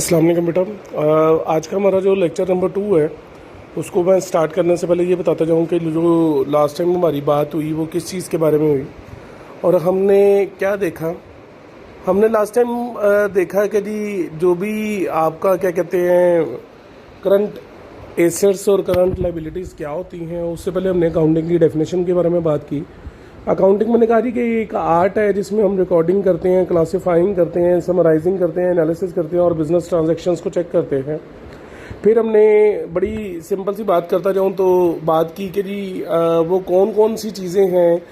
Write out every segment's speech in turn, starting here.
अस्सलाम वालेकुम बेटा। आज का हमारा जो लेक्चर नंबर 2 है उसको मैं स्टार्ट करने से पहले ये बताता जाऊँ कि जो लास्ट टाइम हमारी बात हुई वो किस चीज़ के बारे में हुई और हमने क्या देखा। हमने लास्ट टाइम देखा कि जी जो भी आपका क्या कहते हैं करंट एसेट्स और करंट लाइबिलिटीज़ क्या होती हैं, उससे पहले हमने अकाउंटिंग की डेफिनेशन के बारे में बात की। अकाउंटिंग मैंने कहा जी कि एक आर्ट है जिसमें हम रिकॉर्डिंग करते हैं, क्लासिफाइंग करते हैं, समराइजिंग करते हैं, एनालिसिस करते हैं और बिजनेस ट्रांजैक्शंस को चेक करते हैं। फिर हमने बड़ी सिंपल सी बात करता जाऊँ तो बात की कि जी वो कौन कौन सी चीज़ें हैं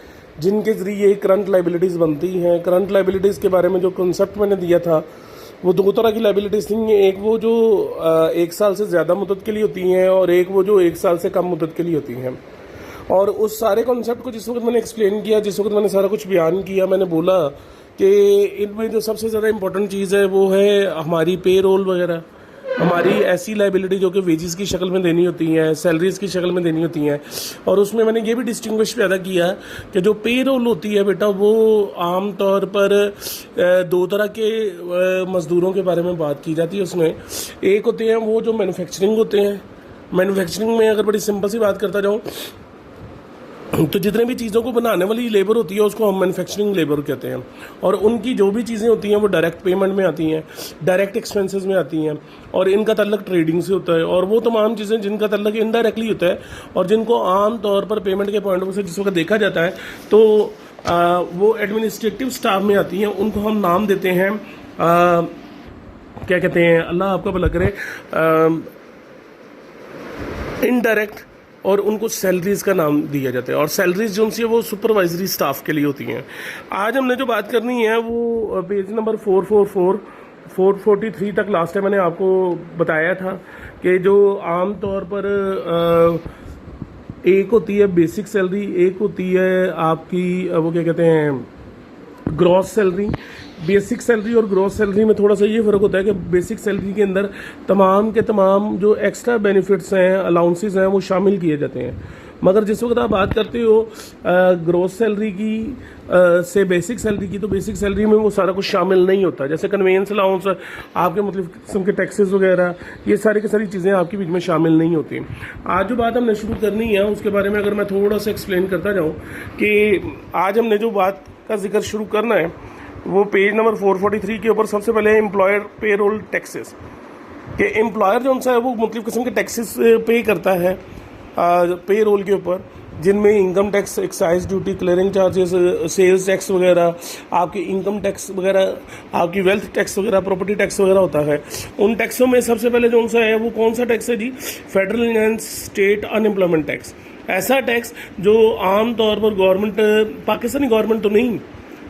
जिनके ज़रिए करंट लाइबिलिटीज़ बनती हैं। करंट लाइबिलिटीज़ के बारे में जो कॉन्सेप्ट मैंने दिया था वो दो तरह की लाइबिलिटीज़ थी। एक वो जो 1 साल से ज़्यादा मुद्दत के लिए होती हैं और एक वो जो 1 साल से कम मुद्दत के लिए होती हैं। और उस सारे कॉन्सेप्ट को जिस वक्त मैंने एक्सप्लेन किया, जिस वक्त मैंने सारा कुछ बयान किया, मैंने बोला कि इनमें जो सबसे ज़्यादा इंपॉर्टेंट चीज़ है वो है हमारी पे रोल वगैरह, हमारी ऐसी लाइबिलिटी जो कि वेजेस की शक्ल में देनी होती हैं, सैलरीज की शक्ल में देनी होती हैं। और उसमें मैंने ये भी डिस्टिंग्विश पैदा किया कि जो पे रोल होती है बेटा वो आम तौर पर 2 तरह के मज़दूरों के बारे में बात की जाती है। उसमें एक होते हैं वो जो मैन्युफैक्चरिंग होते हैं। मैन्युफैक्चरिंग में अगर बड़ी सिंपल सी बात करता जाऊँ तो जितने भी चीज़ों को बनाने वाली लेबर होती है उसको हम मैन्युफैक्चरिंग लेबर कहते हैं। और उनकी जो भी चीज़ें होती हैं वो डायरेक्ट पेमेंट में आती हैं, डायरेक्ट एक्सपेंसेस में आती हैं और इनका ताल्लुक ट्रेडिंग से होता है। और वो तमाम चीज़ें जिनका ताल्लुक इनडायरेक्टली होता है और जिनको आम तौर पर पेमेंट के पॉइंट ऑफ व्यू से जिस वक्त देखा जाता है तो वो एडमिनिस्ट्रेटिव स्टाफ में आती हैं। उनको हम नाम देते हैं क्या कहते हैं, अल्लाह आपका भला करे, इनडायरेक्ट, और उनको सैलरीज का नाम दिया जाता है। और सैलरीज जो उनसे वो सुपरवाइजरी स्टाफ के लिए होती हैं। आज हमने जो बात करनी है वो पेज नंबर 443 तक लास्ट टाइम मैंने आपको बताया था कि जो आम तौर पर एक होती है बेसिक सैलरी, एक होती है आपकी वो क्या कहते हैं ग्रॉस सैलरी। बेसिक सैलरी और ग्रॉस सैलरी में थोड़ा सा ये फ़र्क होता है कि बेसिक सैलरी के अंदर तमाम के तमाम जो एक्स्ट्रा बेनिफिट्स हैं, अलाउंसेस हैं, वो शामिल किए जाते हैं। मगर जिस वक्त आप बात करते हो ग्रॉस सैलरी की से बेसिक सैलरी की, तो बेसिक सैलरी में वो सारा कुछ शामिल नहीं होता। जैसे कन्वेंस अलाउंस, आपके मतलब किस्म के टैक्सेस वगैरह, ये सारी की सारी चीज़ें आपके बीच में शामिल नहीं होती। आज जो बात हमने शुरू करनी है उसके बारे में अगर मैं थोड़ा सा एक्सप्लेन करता जाऊँ कि आज हमने जो बात का जिक्र शुरू करना है वो पेज नंबर 443 के ऊपर सबसे पहले एम्प्लॉयर पे रोल टैक्सेस कि एम्प्लॉयर जो है वो मुख्तलिफ किस्म के टैक्सेस पे करता है पे रोल के ऊपर, जिनमें income tax, excise duty, clearing charges, sales tax वगैरह, आपकी इनकम टैक्स वगैरह, आपकी वेल्थ टैक्स वगैरह, प्रॉपर्टी टैक्स वगैरह होता है। उन टैक्सों में सबसे पहले जो है वो कौन सा टैक्स है जी? Federal and state unemployment tax. ऐसा टैक्स जो आम तौर पर गवर्नमेंट, पाकिस्तानी गवर्नमेंट तो नहीं,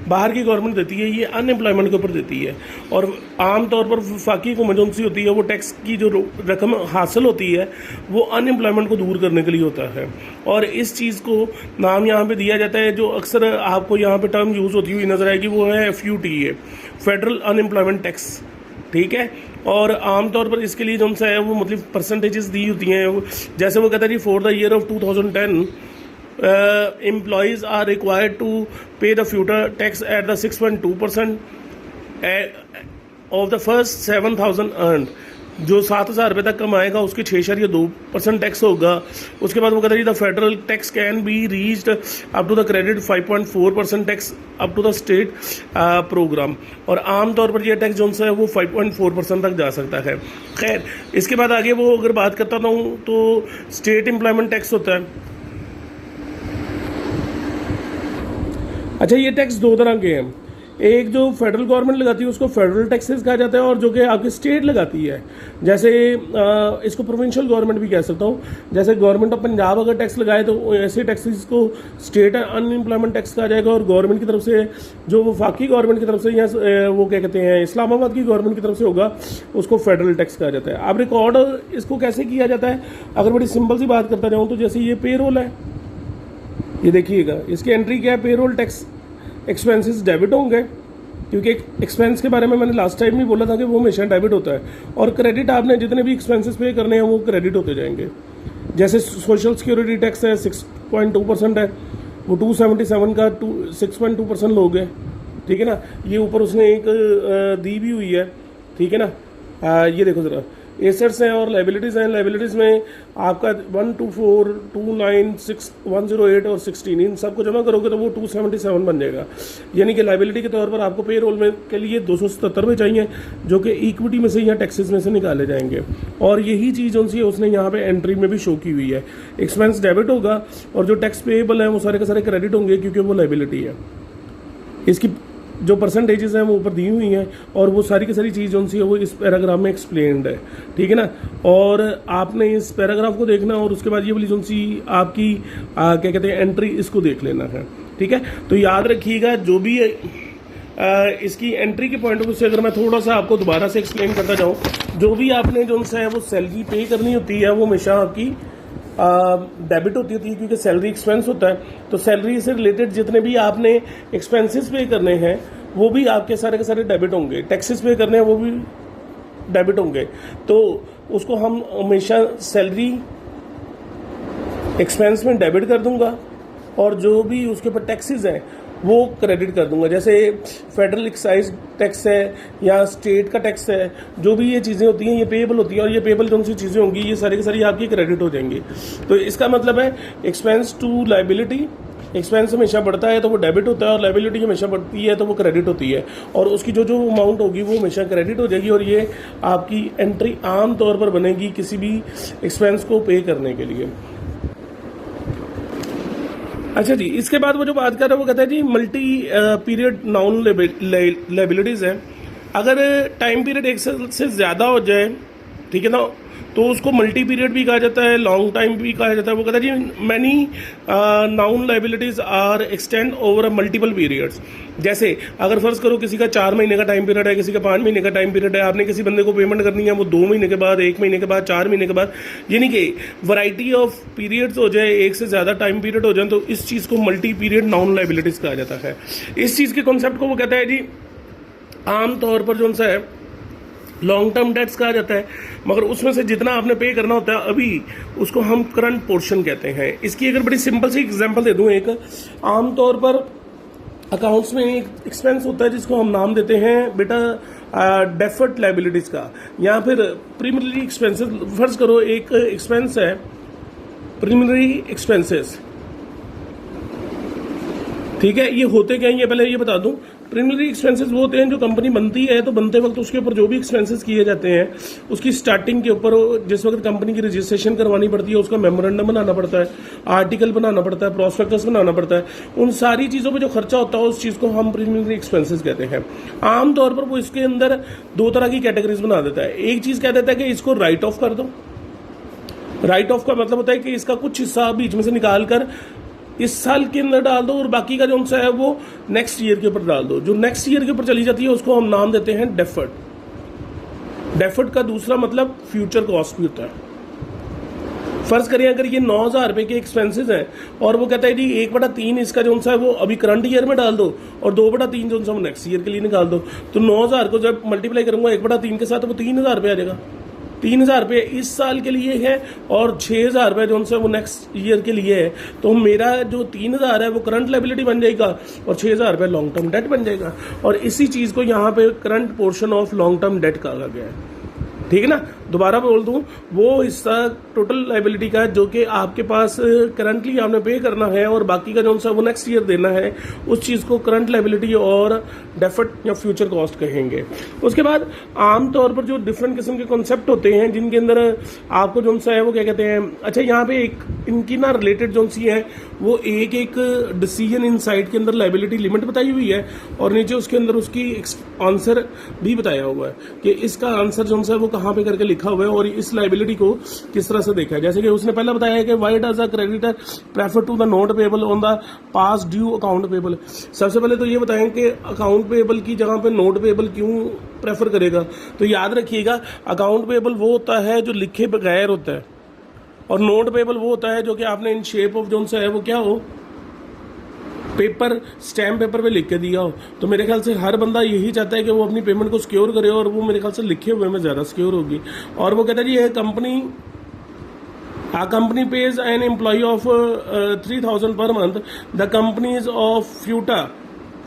बाहर की गवर्नमेंट देती है, ये अनएम्प्लॉयमेंट के ऊपर देती है। और आम तौर पर वफाकी हुकूमत जो सी होती है वो टैक्स की जो रकम हासिल होती है वो अनएम्प्लॉयमेंट को दूर करने के लिए होता है। और इस चीज़ को नाम यहाँ पे दिया जाता है, जो अक्सर आपको यहाँ पे टर्म यूज़ होती हुई नजर आएगी, वो है FUTA, फेडरल अनएम्प्लॉयमेंट टैक्स। ठीक है। और आमतौर पर इसके लिए जो है वो मतलब परसेंटेजेस दी होती हैं। जैसे वो कहता है जी for the year of 2010 employees are required to pay the FUTA tax at the 6.2% of the first 7,000 earned। जो 7,000 रुपये तक कमाएगा उसकी 6.2% टैक्स होगा। उसके बाद वो कहता है the federal tax can be reached up to the credit 5.4% tax up to the state program. और आम तौर पर यह टैक्स जो है वो 5.4% तक जा सकता है। खैर, इसके बाद आगे वो अगर बात करता हूँ तो स्टेट एम्प्लॉयमेंट टैक्स होता है। अच्छा, ये टैक्स 2 तरह के हैं। एक जो फेडरल गवर्नमेंट लगाती है उसको फेडरल टैक्सेस कहा जाता है, और जो कि आपकी स्टेट लगाती है, जैसे इसको प्रोविंशियल गवर्नमेंट भी कह सकता हूँ। जैसे गवर्नमेंट ऑफ पंजाब अगर टैक्स लगाए तो ऐसे टैक्सेस को स्टेट अनएम्प्लॉयमेंट टैक्स कहा जाएगा। और गवर्नमेंट की तरफ से जो वफाकी गवर्नमेंट की तरफ से या वो क्या कहते हैं इस्लामाबाद की गवर्नमेंट की तरफ से होगा उसको फेडरल टैक्स कहा जाता है। अब रिकॉर्ड इसको कैसे किया जाता है, अगर बड़ी सिंपल सी बात करता जाऊँ तो जैसे ये पे रोल है, ये देखिएगा, इसकी एंट्री क्या है, पेरोल टैक्स एक्सपेंसेस डेबिट होंगे, क्योंकि एक्सपेंस के बारे में मैंने लास्ट टाइम भी बोला था कि वो हमेशा डेबिट होता है। और क्रेडिट आपने जितने भी एक्सपेंसेस पे करने हैं वो क्रेडिट होते जाएंगे। जैसे सोशल सिक्योरिटी टैक्स है 6.2% है, वो 277 का 6.2% लोग है। ठीक है ना, ये ऊपर उसने एक दी भी हुई है। ठीक है ना, ये देखो जरा, एसेट्स हैं और लाइबिलिटीज़ हैं। लाइबिलिटीज़ में आपका 1, 2, 4, 2, 9, 6, 108 और 16, इन सबको जमा करोगे तो वो 277 बन जाएगा। यानी कि लाइबिलिटी के तौर पर आपको पे रोल में के लिए 277 रुपये चाहिए, जो कि इक्विटी में से या टैक्सेस में से निकाले जाएंगे। और यही चीज़ उनसे उसने यहाँ पे एंट्री में भी शो की हुई है। एक्सपेंस डेबिट होगा और जो टैक्स पेएबल है वो सारे के सारे क्रेडिट होंगे, क्योंकि वो लाइबिलिटी है। इसकी जो परसेंटेजेस हैं वो ऊपर दी हुई हैं और वो सारी की सारी चीज़ जो सी है वो इस पैराग्राफ में एक्सप्लेन्ड है, ठीक है ना। और आपने इस पैराग्राफ को देखना और उसके बाद ये वाली जो सी आपकी क्या कहते हैं एंट्री, इसको देख लेना है, ठीक है। तो याद रखिएगा जो भी इसकी एंट्री के पॉइंट ऑफ व्यू से अगर मैं थोड़ा सा आपको दोबारा से एक्सप्लेन करता जाऊँ, जो भी आपने जो सा है वो सैलरी पे करनी होती है वो हमेशा आपकी डेबिट होती है, क्योंकि सैलरी एक्सपेंस होता है। तो सैलरी से रिलेटेड जितने भी आपने एक्सपेंसेस पे करने हैं वो भी आपके सारे के सारे डेबिट होंगे। टैक्सेस पे करने हैं वो भी डेबिट होंगे। तो उसको हम हमेशा सैलरी एक्सपेंस में डेबिट कर दूंगा और जो भी उसके ऊपर टैक्सेस हैं वो क्रेडिट कर दूंगा। जैसे फेडरल एक्साइज टैक्स है या स्टेट का टैक्स है, जो भी ये चीज़ें होती हैं ये पेएबल होती हैं और ये पेएबल जो सी चीज़ें होंगी ये सारी की सारी आपकी क्रेडिट हो जाएंगी। तो इसका मतलब है एक्सपेंस टू लाइबिलिटी, एक्सपेंस हमेशा बढ़ता है तो वो डेबिट होता है और लाइबिलिटी हमेशा बढ़ती है तो वो क्रेडिट होती है, और उसकी जो जो अमाउंट होगी वो हमेशा क्रेडिट हो जाएगी। और ये आपकी एंट्री आम तौर पर बनेगी किसी भी एक्सपेंस को पे करने के लिए। अच्छा जी, इसके बाद वो जो बात कर रहा है वो कहता है जी मल्टी पीरियड नाउन लाइबिलिटीज़ है। अगर टाइम पीरियड एक से ज़्यादा हो जाए, ठीक है ना, तो उसको मल्टी पीरियड भी कहा जाता है, लॉन्ग टाइम भी कहा जाता है। वो कहता है जी many known liabilities are extend over multiple periods. जैसे अगर फर्ज करो किसी का 4 महीने का टाइम पीरियड है, किसी का 5 महीने का टाइम पीरियड है, आपने किसी बंदे को पेमेंट करनी है वो 2 महीने के बाद, 1 महीने के बाद, 4 महीने के बाद, यानी कि वैरायटी ऑफ पीरियड्स हो जाए, एक से ज़्यादा टाइम पीरियड हो जाए, तो इस चीज़ को मल्टी पीरियड नाउन लाइबिलिटीज़ कहा जाता है। इस चीज़ के कॉन्सेप्ट को वो कहता है जी आम तौर पर जो सा है लॉन्ग टर्म डेट्स कहा जाता है, मगर उसमें से जितना आपने पे करना होता है अभी उसको हम करंट पोर्शन कहते हैं। इसकी अगर बड़ी सिंपल सी एग्जांपल दे दूं, एक आम तौर पर अकाउंट्स में एक एक्सपेंस होता है जिसको हम नाम देते हैं बेटा डेफर्ड लाइबिलिटीज का, या फिर प्रीमिनरी एक्सपेंसेस। फर्ज करो एक एक्सपेंस है प्रीमिनरी एक्सपेंसेस, ठीक है। ये होते क्या है ये पहले ये बता दूं। प्रीमिनरी एक्सपेंसेस वो होते हैं जो कंपनी बनती है तो बनते वक्त उसके ऊपर जो भी एक्सपेंसेस किए जाते हैं उसकी स्टार्टिंग के ऊपर जिस वक्त कंपनी की रजिस्ट्रेशन करवानी पड़ती है उसका मेमोरेंडम बनाना पड़ता है, आर्टिकल बनाना पड़ता है, प्रोस्पेक्टस बनाना पड़ता है, उन सारी चीज़ों पे जो खर्चा होता है उस चीज़ को हम प्रीमिनरी एक्सपेंसेस कहते हैं। आमतौर पर वो इसके अंदर 2 तरह की कैटेगरीज बना देता है। एक चीज़ कह देता है कि इसको राइट ऑफ कर दो। राइट ऑफ का मतलब होता है कि इसका कुछ हिस्सा बीच में से निकाल कर इस साल के अंदर डाल दो और बाकी का जो सा है वो नेक्स्ट ईयर के ऊपर डाल दो। जो नेक्स्ट ईयर के ऊपर चली जाती है उसको हम नाम देते हैं डेफर्ड। डेफर्ड का दूसरा मतलब फ्यूचर कॉस्ट भी होता है। फर्ज करें अगर ये 9,000 रुपए के एक्सपेंसेस हैं और वो कहता है जी 1/3 इसका जो सा है वो अभी करंट ईयर में डाल दो और 2/3 जो सा वो नेक्स्ट ईयर के लिए निकाल दो, तो 9,000 को जब मल्टीप्लाई करूंगा 1/3 के साथ तो वो 3,000 रुपये आ जाएगा। 3,000 रुपये इस साल के लिए है और 6,000 रुपये जो वो नेक्स्ट ईयर के लिए है। तो मेरा जो 3,000 है वो करंट लाइबिलिटी बन जाएगा और 6,000 रुपये लॉन्ग टर्म डेट बन जाएगा। और इसी चीज़ को यहाँ पे current portion of long term debt कहा गया है, ठीक है ना। दोबारा बोल दूं, वो हिस्सा टोटल लाइबिलिटी का जो कि आपके पास करंटली आपने पे करना है और बाकी का जो सा वो नेक्स्ट ईयर देना है, उस चीज़ को करंट लाइबिलिटी और डेफर्ड या फ्यूचर कॉस्ट कहेंगे। उसके बाद आमतौर पर जो डिफरेंट किस्म के कॉन्सेप्ट होते हैं जिनके अंदर आपको जो सा है वो क्या कहते हैं। अच्छा, यहाँ पे एक इनकी ना रिलेटेड जो सी है वो एक डिसीजन इनसाइड के अंदर लाइबिलिटी लिमिट बताई हुई है और नीचे उसके अंदर उसकी आंसर भी बताया हुआ है कि इसका आंसर जो सा है वो कहाँ पे करके लिखा हुआ है और इस लाइबिलिटी को किस तरह से देखा है। जैसे कि उसने पहले बताया है कि why does a creditor prefer to the note payable on the past due account payable. सबसे पहले तो ये बताएं कि अकाउंट पेबल की जगह पे नोट पेबल क्यों प्रेफर करेगा। तो याद रखिएगा, अकाउंट पेबल वो होता है जो लिखे बगैर होता है और नोट पेबल वो होता है जो कि आपने इन शेप ऑफ जो सा है वो क्या हो, पेपर स्टैम्प पेपर पे लिख के दिया हो। तो मेरे ख्याल से हर बंदा यही चाहता है कि वो अपनी पेमेंट को सिक्योर करे और वो मेरे ख्याल से लिखे हुए में ज़्यादा सिक्योर होगी। और वो कहता है जी ये company pays an employee of 3,000 per month. The companies of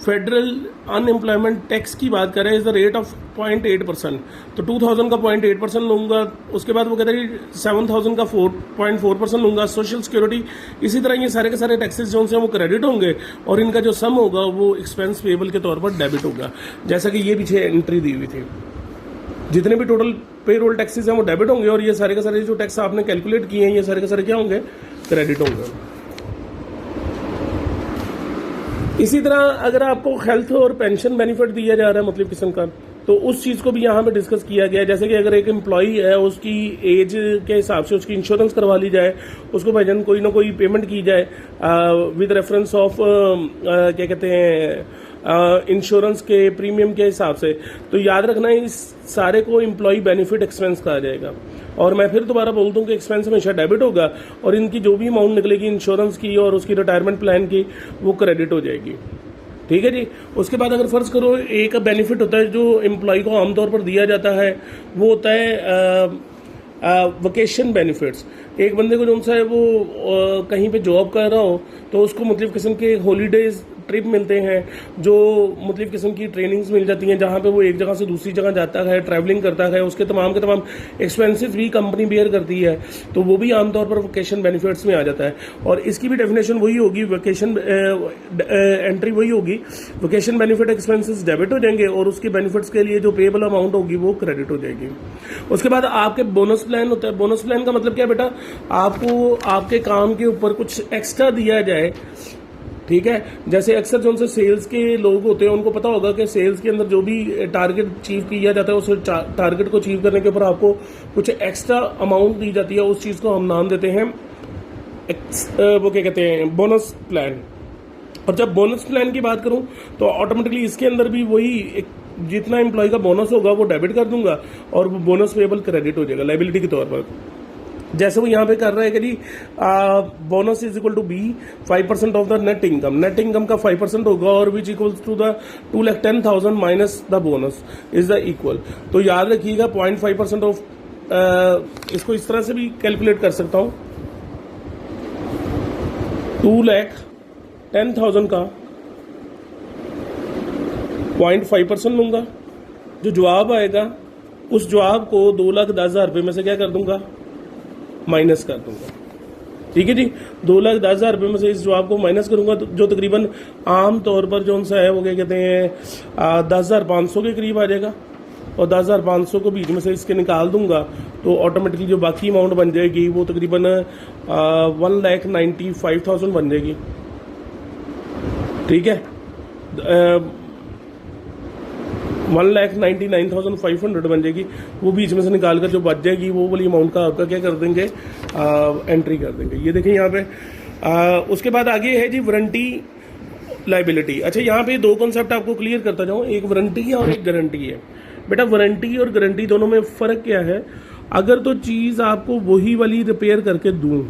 federal unemployment tax की बात करें इज द रेट ऑफ 0.8%, तो 2000 का 0.8% लूंगा। उसके बाद वो कहते हैं 7000 का 4.4% लूंगा। सोशल सिक्योरिटी, इसी तरह ये सारे के सारे टैक्सेस जो हैं वो क्रेडिट होंगे और इनका जो सम होगा वो एक्सपेंस पेबल के तौर पर डेबिट होगा, जैसा कि ये पीछे एंट्री दी हुई थी। जितने भी टोटल पेरोल टैक्सेस हैं वो डेबिट होंगे और ये सारे के सारे जो टैक्स आपने कैलकुलेट किए हैं ये सारे के सारे क्या होंगे, क्रेडिट होंगे। इसी तरह अगर आपको हेल्थ और पेंशन बेनिफिट दिया जा रहा है मुख्तलिफ किस्म का, तो उस चीज़ को भी यहाँ पे डिस्कस किया गया है। जैसे कि अगर एक एम्प्लॉई है उसकी एज के हिसाब से उसकी इंश्योरेंस करवा ली जाए, उसको भाईजान कोई ना कोई पेमेंट की जाए विद रेफरेंस ऑफ क्या कहते हैं इंश्योरेंस के प्रीमियम के हिसाब से, तो याद रखना इस सारे को एम्प्लॉय बेनिफिट एक्सपेंस कहा जाएगा। और मैं फिर दोबारा बोल दूं कि एक्सपेंस हमेशा डेबिट होगा और इनकी जो भी अमाउंट निकलेगी इंश्योरेंस की और उसकी रिटायरमेंट प्लान की वो क्रेडिट हो जाएगी। ठीक है जी। उसके बाद अगर फर्ज करो एक बेनिफिट होता है जो एम्प्लॉय को आमतौर पर दिया जाता है, वो होता है वकेशन बेनिफिट्स। एक बंदे को जो सा है वो कहीं पे जॉब कर रहा हो तो उसको मुख्तलिफ किस्म के हॉलीडेज ट्रिप मिलते हैं, जो मुख्तलिफ किस्म की ट्रेनिंग्स मिल जाती हैं जहाँ पे वो एक जगह से दूसरी जगह जाता है, ट्रैवलिंग करता है, उसके तमाम के तमाम एक्सपेंसेस भी कंपनी बेयर करती है, तो वो भी आमतौर पर वोकेशन बेनिफिट्स में आ जाता है। और इसकी भी डेफिनेशन वही होगी, वोकेशन एंट्री वही होगी, वोकेशन बेनिफिट एक्सपेंसेस डेबिट हो जाएंगे और उसके बेनिफिट्स के लिए जो पेएबल अमाउंट होगी वो क्रेडिट हो जाएगी। उसके बाद आपके बोनस प्लान होता है। बोनस प्लान का मतलब क्या है बेटा, आपको आपके काम के ऊपर कुछ एक्स्ट्रा दिया जाए। ठीक है, जैसे अक्सर जो उनसे सेल्स के लोग होते हैं उनको पता होगा कि सेल्स के अंदर जो भी टारगेट अचीव किया जाता है उस टारगेट को अचीव करने के ऊपर आपको कुछ एक्स्ट्रा अमाउंट दी जाती है, उस चीज़ को हम नाम देते हैं वो क्या कहते हैं, बोनस प्लान। और जब बोनस प्लान की बात करूं तो ऑटोमेटिकली इसके अंदर भी वही जितना एम्प्लॉय का बोनस होगा वो डेबिट कर दूंगा और वो बोनस पेएबल क्रेडिट हो जाएगा लायबिलिटी के तौर पर। जैसे वो यहाँ पे कर रहे हैं कि जी bonus is equal to be 5% of the net income. Net income का 5% होगा और which equals to the 2,10,000 minus the bonus is the equal. तो याद रखिएगा 0.5% ऑफ इसको इस तरह से भी कैलकुलेट कर सकता हूँ, 2,10,000 का 0.5% लूंगा, जो जवाब आएगा उस जवाब को 2,10,000 रुपये में से क्या कर दूंगा, माइनस कर दूंगा। ठीक है जी, 2,10,000 रुपये में से इस जवाब को माइनस करूंगा तो जो तकरीबन आम तौर पर जो सा है वो क्या कहते हैं 10,500 के करीब आ जाएगा और 10,500 को बीच में से इसके निकाल दूंगा तो ऑटोमेटिकली जो बाकी अमाउंट बन जाएगी वो तकरीबन 1,95,000 बन जाएगी। ठीक है, 1,99,500 बन जाएगी। वो बीच में से निकाल कर जो बच जाएगी वो वाली अमाउंट का आपका क्या कर देंगे, एंट्री कर देंगे। ये देखें यहाँ पे। उसके बाद आगे है जी वारंटी लायबिलिटी। अच्छा, यहाँ पे दो कॉन्सेप्ट आपको क्लियर करता जाऊँ, एक वारंटी है और एक गारंटी है। बेटा वारंटी और गारंटी दोनों में फ़र्क क्या है, अगर तो चीज़ आपको वही वाली रिपेयर करके दूँ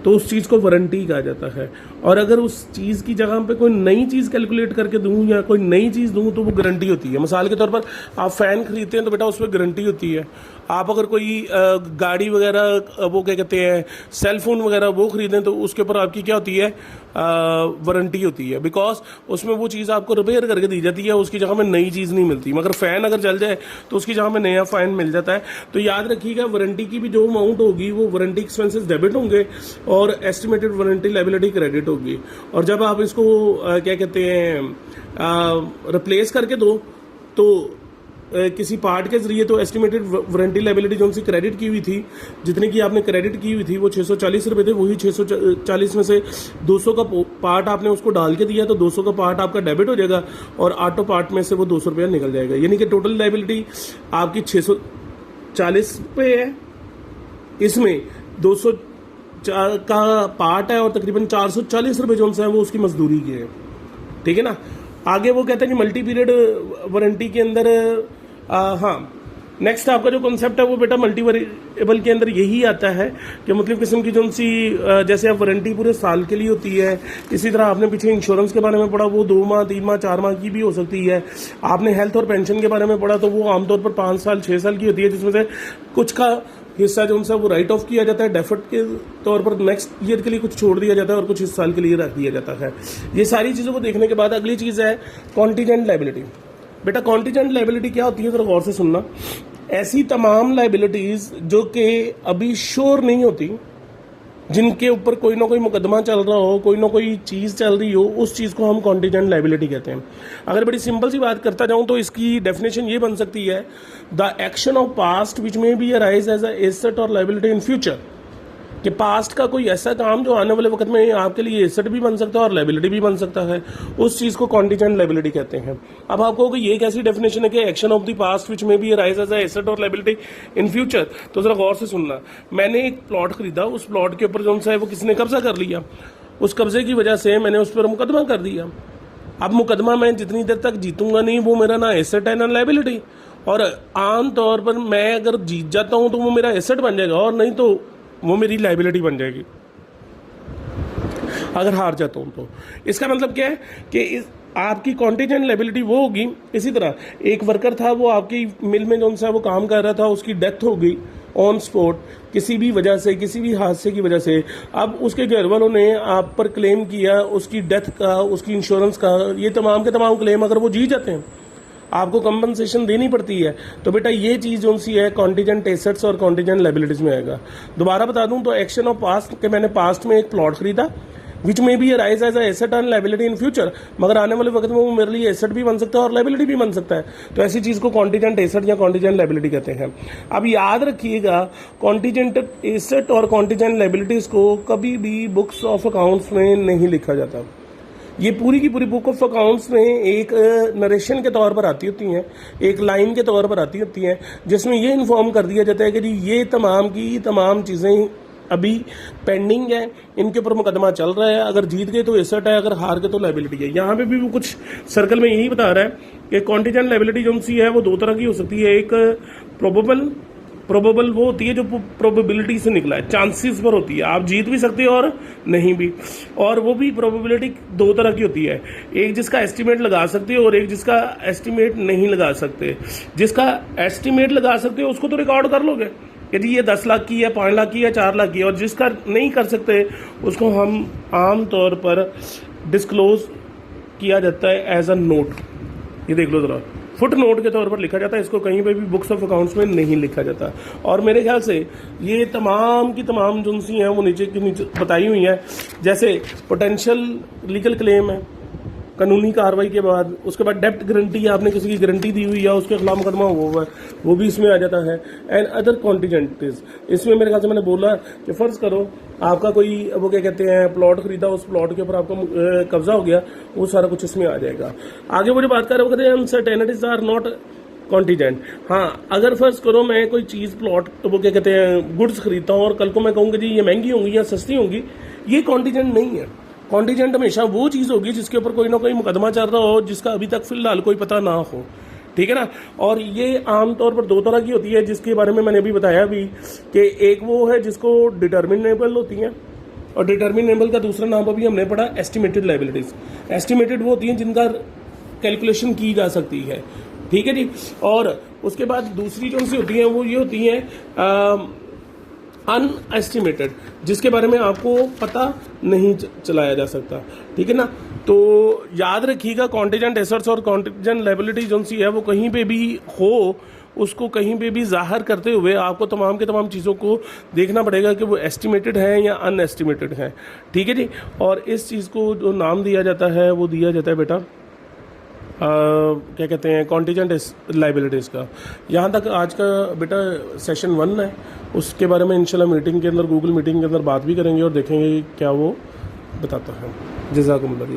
तो उस चीज़ को वारंटी कहा जाता है, और अगर उस चीज़ की जगह पे कोई नई चीज़ कैलकुलेट करके दूं या कोई नई चीज़ दूं तो वो गारंटी होती है। मिसाल के तौर पर आप फ़ैन खरीदते हैं तो बेटा उस पर गारंटी होती है। आप अगर कोई गाड़ी वगैरह वो क्या कहते हैं सेल फोन वगैरह वो खरीदें तो उसके ऊपर आपकी क्या होती है, वारंटी होती है, बिकॉज उसमें वो चीज़ आपको रिपेयर करके दी जाती है, उसकी जगह में नई चीज़ नहीं मिलती। मगर फ़ैन अगर जल जाए तो उसकी जगह में नया फ़ैन मिल जाता है। तो याद रखिएगा वारंटी की भी जो अमाउंट होगी वो वारंटी एक्सपेंसेस डेबिट होंगे और एस्टिमेटेड वारंटी लायबिलिटी क्रेडिट होगी। और जब आप इसको क्या कहते हैं रिप्लेस करके दो तो किसी पार्ट के जरिए तो एस्टिमेटेड वारंटी लायबिलिटी जो उनसे क्रेडिट की हुई थी, जितने की आपने क्रेडिट की हुई थी वो 640 रुपये थे, वही 640 में से 200 का पार्ट आपने उसको डाल के दिया तो 200 का पार्ट आपका डेबिट हो जाएगा और ऑटो पार्ट में से वो 200 रुपया निकल जाएगा। यानी कि टोटल लायबिलिटी आपकी 640 रुपये है, इसमें 200 का पार्ट है और तकरीबन 440 रुपये जो है वो उसकी मजदूरी की है। ठीक है ना। आगे वो कहते हैं कि मल्टी पीरियड वारंटी के अंदर हाँ नेक्स्ट आपका जो कॉन्सेप्ट है वो बेटा मल्टी वेरिएबल के अंदर यही आता है कि मतलब किस्म की जो सी जैसे आप वारंटी पूरे साल के लिए होती है, इसी तरह आपने पीछे इंश्योरेंस के बारे में पढ़ा, वो 2 माह 3 माह 4 माह की भी हो सकती है। आपने हेल्थ और पेंशन के बारे में पढ़ा तो वो आमतौर पर 5 साल 6 साल की होती है, जिसमें से कुछ का हिस्सा जो उनसे वो राइट ऑफ किया जाता है डेफर्ड के तौर पर, नेक्स्ट ईयर के लिए कुछ छोड़ दिया जाता है और कुछ इस साल के लिए रख दिया जाता है। ये सारी चीज़ों को देखने के बाद अगली चीज़ है कॉन्टीजेंट लायबिलिटी। बेटा कॉन्टीजेंट लायबिलिटी क्या होती है, जरा गौर से सुनना। ऐसी तमाम लायबिलिटीज जो कि अभी श्योर नहीं होती, जिनके ऊपर कोई ना कोई मुकदमा चल रहा हो, कोई ना कोई चीज़ चल रही हो, उस चीज़ को हम कॉन्टीजेंट लायबिलिटी कहते हैं। अगर बड़ी सिंपल सी बात करता जाऊं तो इसकी डेफिनेशन ये बन सकती है, the action of past which may be arise as a asset और लायबिलिटी इन फ्यूचर। कि पास्ट का कोई ऐसा काम जो आने वाले वक्त में आपके लिए एसेट भी बन सकता है और लायबिलिटी भी बन सकता है, उस चीज़ को कॉन्टीजेंट लायबिलिटी कहते हैं। अब आपको कि ये कैसी डेफिनेशन है कि action of the past which में भी अराइज एज एसेट और लायबिलिटी इन फ्यूचर, तो जरा गौर से सुनना। मैंने एक प्लॉट खरीदा, उस प्लॉट के ऊपर जो सा है वो किसी ने कब्जा कर लिया, उस कब्जे की वजह से मैंने उस पर मुकदमा कर दिया। अब मुकदमा मैं जितनी देर तक जीतूंगा नहीं, वो मेरा ना एसेट है ना लायबिलिटी, और आम तौर पर मैं अगर जीत जाता हूं तो वो मेरा एसेट बन जाएगा और नहीं तो वो मेरी लायबिलिटी बन जाएगी अगर हार जाता हूं तो। इसका मतलब क्या है कि आपकी कॉन्टीजेंट लायबिलिटी वो होगी। इसी तरह एक वर्कर था, वो आपकी मिल में जो सा वो काम कर रहा था, उसकी डेथ हो गई ऑन स्पॉट किसी भी वजह से, किसी भी हादसे की वजह से। अब उसके घर वालों ने आप पर क्लेम किया, उसकी डेथ का, उसकी इंश्योरेंस का, ये तमाम के तमाम क्लेम अगर वो जीत जाते हैं, आपको कंपनसेशन देनी पड़ती है। तो बेटा ये चीज़ जो सी है कॉन्टीजेंट एसेट्स और कॉन्टीजेंट लायबिलिटीज में आएगा। दोबारा बता दूं तो एक्शन ऑफ पास्ट के मैंने पास्ट में एक प्लॉट खरीदा विच में भी arise as asset and liability in future, मगर आने वाले वक्त में वो मेरे लिए एसेट भी बन सकता है और लायबिलिटी भी बन सकता है। तो ऐसी चीज़ को कॉन्टीजेंट एसेट या कॉन्टीजेंट लायबिलिटी कहते हैं। अब याद रखिएगा, कॉन्टीजेंट एसेट और कॉन्टीजेंट लायबिलिटीज को कभी भी बुक्स ऑफ अकाउंट्स में नहीं लिखा जाता। ये पूरी की पूरी बुक ऑफ अकाउंट्स में एक नरेशन के तौर पर आती होती हैं, एक लाइन के तौर पर आती होती हैं, जिसमें ये इन्फॉर्म कर दिया जाता है कि जी ये तमाम की तमाम चीज़ें अभी पेंडिंग है, इनके ऊपर मुकदमा चल रहा है, अगर जीत गए तो एसेट है, अगर हार गए तो लायबिलिटी है। यहाँ पे भी वो कुछ सर्कल में यही बता रहा है कि कॉन्टीजेंट लायबिलिटी जो सी है वो 2 तरह की हो सकती है। एक प्रोबेबल वो होती है जो प्रोबेबिलिटी से निकला है, चांसेस पर होती है, आप जीत भी सकते हो और नहीं भी। और वो भी प्रोबेबिलिटी 2 तरह की होती है, एक जिसका एस्टिमेट लगा सकते हो और एक जिसका एस्टिमेट नहीं लगा सकते। जिसका एस्टिमेट लगा सकते हो उसको तो रिकॉर्ड कर लोगे कि जी ये 10 लाख की है, 5 लाख की है, 4 लाख की है, और जिसका नहीं कर सकते उसको हम आम तौर पर डिस्क्लोज किया जाता है एज अ नोट। ये देख लो जरा, फुट नोट के तौर पर लिखा जाता है, इसको कहीं पे भी बुक्स ऑफ अकाउंट्स में नहीं लिखा जाता। और मेरे ख्याल से ये तमाम की तमाम जो सी हैं वो नीचे की नीचे बताई हुई हैं। जैसे पोटेंशियल लीगल क्लेम है कानूनी कार्रवाई के बाद, उसके बाद डेप्ट गारंटी, आपने किसी की गारंटी दी हुई या उसके खिलाफ मुकदमा हुआ है, वो भी इसमें आ जाता है। एंड अदर कॉन्टीजेंटीज, इसमें मेरे ख्याल से मैंने बोला कि फर्ज करो आपका कोई वो क्या कहते हैं प्लॉट खरीदा, उस प्लॉट के ऊपर आपका कब्जा हो गया, वो सारा कुछ इसमें आ जाएगा। आगे वो जो बात कर रहे हो कहते हैं अनसर्टेनिटीज आर नॉट कॉन्टीजेंट। हाँ, अगर फर्ज करो मैं कोई चीज़ प्लॉट वो क्या कहते हैं गुड्स खरीदता हूँ और कल को मैं कहूँगा जी ये महंगी होंगी या सस्ती होंगी, ये कॉन्टीजेंट नहीं है। कॉन्टीजेंट हमेशा वो चीज़ होगी जिसके ऊपर कोई ना कोई मुकदमा चल रहा हो, जिसका अभी तक फिलहाल कोई पता ना हो, ठीक है ना। और ये आमतौर पर 2 तरह की होती है, जिसके बारे में मैंने अभी बताया भी कि एक वो है जिसको डिटर्मिनेबल होती हैं, और डिटर्मिनेबल का दूसरा नाम अभी हमने पढ़ा एस्टिमेटेड लायबिलिटीज। एस्टिमेटेड वो होती हैं जिनका कैलकुलेशन की जा सकती है, ठीक है जी। और उसके बाद दूसरी जो सी होती हैं वो ये होती हैं अनएस्टिमेटेड, जिसके बारे में आपको पता नहीं चलाया जा सकता, ठीक है ना। तो याद रखिएगा कॉन्टीजेंट एसेट्स और कॉन्टीजेंट लायबिलिटी जो सी है वो कहीं पे भी हो, उसको कहीं पे भी जाहिर करते हुए आपको तमाम के तमाम चीज़ों को देखना पड़ेगा कि वो एस्टिमेटेड है या अनएस्टिमेटेड है, ठीक है जी। और इस चीज़ को जो नाम दिया जाता है वो दिया जाता है बेटा क्या कहते हैं कॉन्टीजेंट लायबिलिटीज़ का। यहाँ तक आज का बेटा सेशन 1 है, उसके बारे में इंशाल्लाह मीटिंग के अंदर, गूगल मीटिंग के अंदर बात भी करेंगे और देखेंगे क्या वो बताता है। जज़ाकुमुल्लाह।